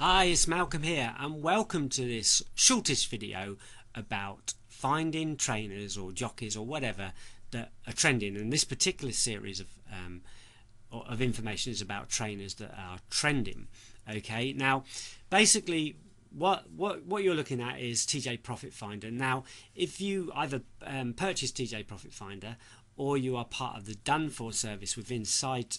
Hi, it's Malcolm here and welcome to this shortish video about finding trainers or jockeys or whatever that are trending. And this particular series of information is about trainers that are trending. Okay, now basically what you're looking at is TJ Profit Finder. Now if you either purchase TJ Profit Finder or you are part of the done for service within site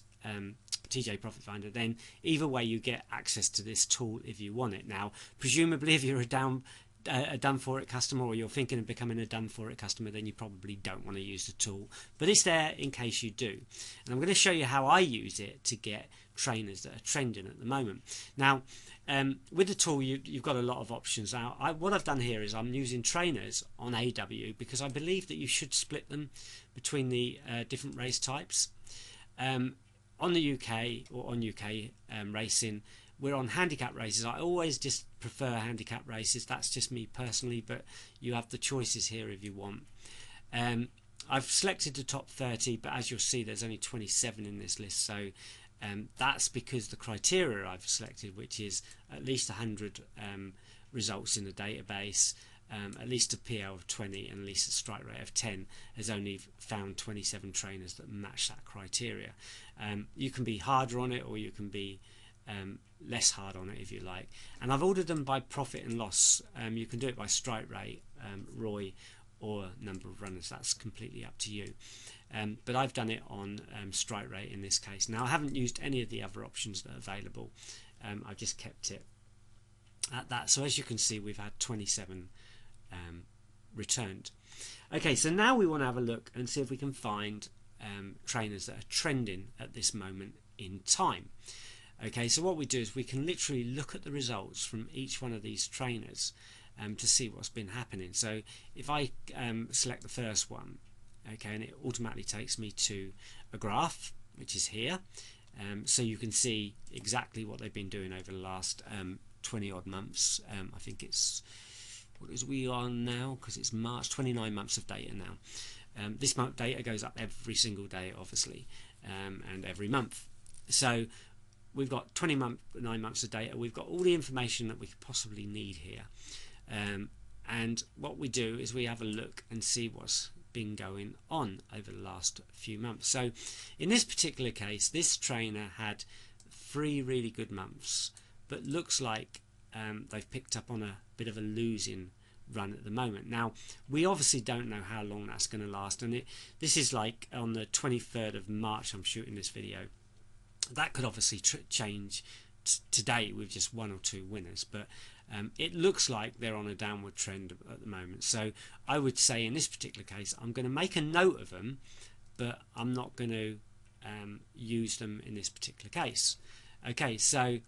TJ Profit Finder, then either way you get access to this tool if you want it. Now presumably if you're a done for it customer, or you're thinking of becoming a done for it customer, then you probably don't want to use the tool, but it's there in case you do. And I'm going to show you how I use it to get trainers that are trending at the moment. Now with the tool you've got a lot of options. Now what I've done here is I'm using trainers on AW because I believe that you should split them between the different race types. On the UK or on UK racing, we're on handicap races. I always just prefer handicap races. That's just me personally, but you have the choices here if you want. I've selected the top 30, but as you'll see there's only 27 in this list, so that's because the criteria I've selected, which is at least 100 results in the database, at least a PL of 20 and at least a strike rate of 10, has only found 27 trainers that match that criteria. You can be harder on it or you can be less hard on it if you like, and I've ordered them by profit and loss. You can do it by strike rate, ROI, or number of runners. That's completely up to you, but I've done it on strike rate in this case. Now I haven't used any of the other options that are available. I've just kept it at that. So as you can see, we've had 27 returned. Okay, so now we want to have a look and see if we can find trainers that are trending at this moment in time. Okay, so what we do is we can literally look at the results from each one of these trainers to see what's been happening. So if I select the first one, okay, and it automatically takes me to a graph which is here, so you can see exactly what they've been doing over the last 20 odd months. I think it's, what is we on now, because it's March, 29 months of data now. This month data goes up every single day obviously, and every month. So we've got 29 months of data. We've got all the information that we could possibly need here, and what we do is we have a look and see what's been going on over the last few months. So in this particular case, this trainer had 3 really good months, but looks like they've picked up on a bit of a losing run at the moment. Now we obviously don't know how long that's going to last, and this is like on the 23rd of March I'm shooting this video. That could obviously change today with just 1 or 2 winners, but it looks like they're on a downward trend at the moment. So I would say in this particular case I'm going to make a note of them, but I'm not going to use them in this particular case. Okay, so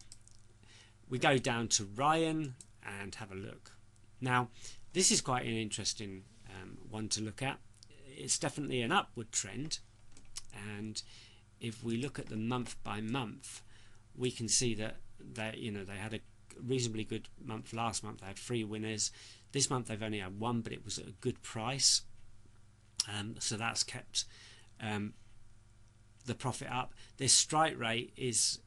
we go down to Ryan and have a look. Now this is quite an interesting one to look at. It's definitely an upward trend, and if we look at the month by month, we can see that they had a reasonably good month last month. They had 3 winners. This month they've only had 1, but it was at a good price, so that's kept the profit up. Their strike rate is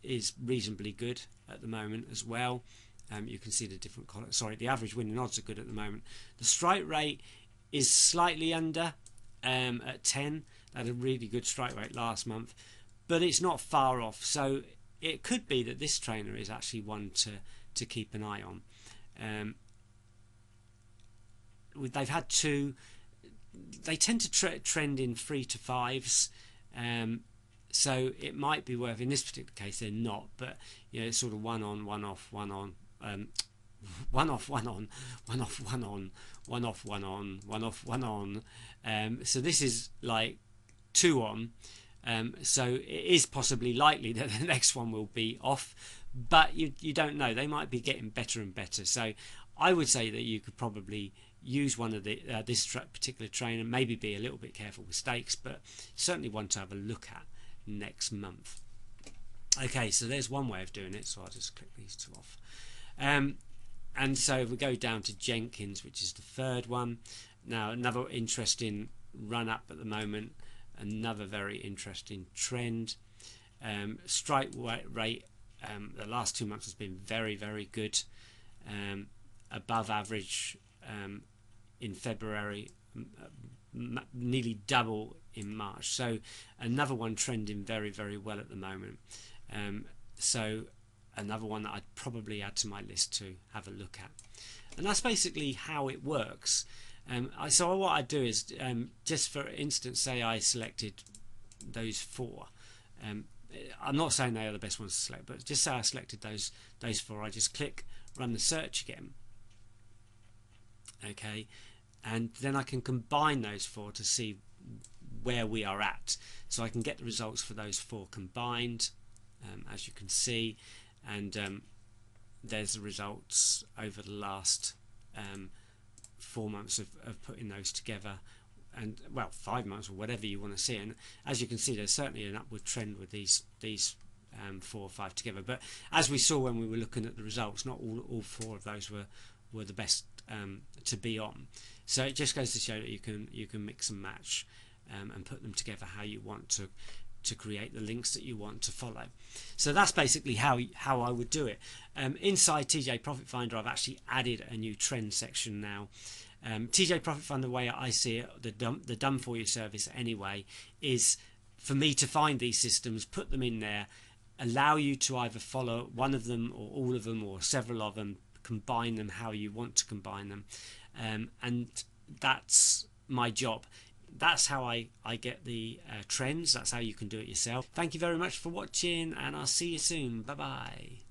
reasonably good at the moment as well. You can see the different columns. Sorry, the average winning odds are good at the moment. The strike rate is slightly under at 10. They had a really good strike rate last month, but it's not far off. So it could be that this trainer is actually one to keep an eye on. They've had 2. They tend to trend in 3 to 5s. So it might be worth, in this particular case they're not, but it's sort of 1 on, 1 off, 1 on, 1 off, 1 on, 1 off, 1 on, 1 off, 1 on, 1 off, 1 on. So this is like 2 on. So it is possibly likely that the next one will be off, but you don't know. They might be getting better and better. So I would say that you could probably use one of the this particular trainer, maybe be a little bit careful with stakes, but certainly one to have a look at next month. Okay, so there's one way of doing it, so I'll just click these 2 off. And so if we go down to Jenkins, which is the 3rd one. Now another interesting run up at the moment, another very interesting trend. Strike rate the last 2 months has been very, very good, above average in February, nearly double in March. So another one trending very, very well at the moment. So another one that I'd probably add to my list to have a look at. And that's basically how it works. So what I do is, just for instance, say I selected those 4. I'm not saying they are the best ones to select, but just say I selected those 4. I just click run the search again. Okay, and then I can combine those 4 to see where we are at. So I can get the results for those 4 combined, as you can see, and there's the results over the last 4 months of putting those together, and well, 5 months or whatever you want to see. And as you can see, there's certainly an upward trend with these 4 or 5 together. But as we saw when we were looking at the results, not all 4 of those were the best to be on. So it just goes to show that you can mix and match and put them together how you want to create the links that you want to follow. So that's basically how I would do it. Inside TJ Profit Finder, I've actually added a new trend section now. TJ Profit Finder, the way I see it, the done for you service anyway, is for me to find these systems, put them in there, allow you to either follow one of them or all of them or several of them, combine them how you want to combine them, and that's my job. That's how I get the trends. That's how you can do it yourself. Thank you very much for watching, and I'll see you soon. Bye bye.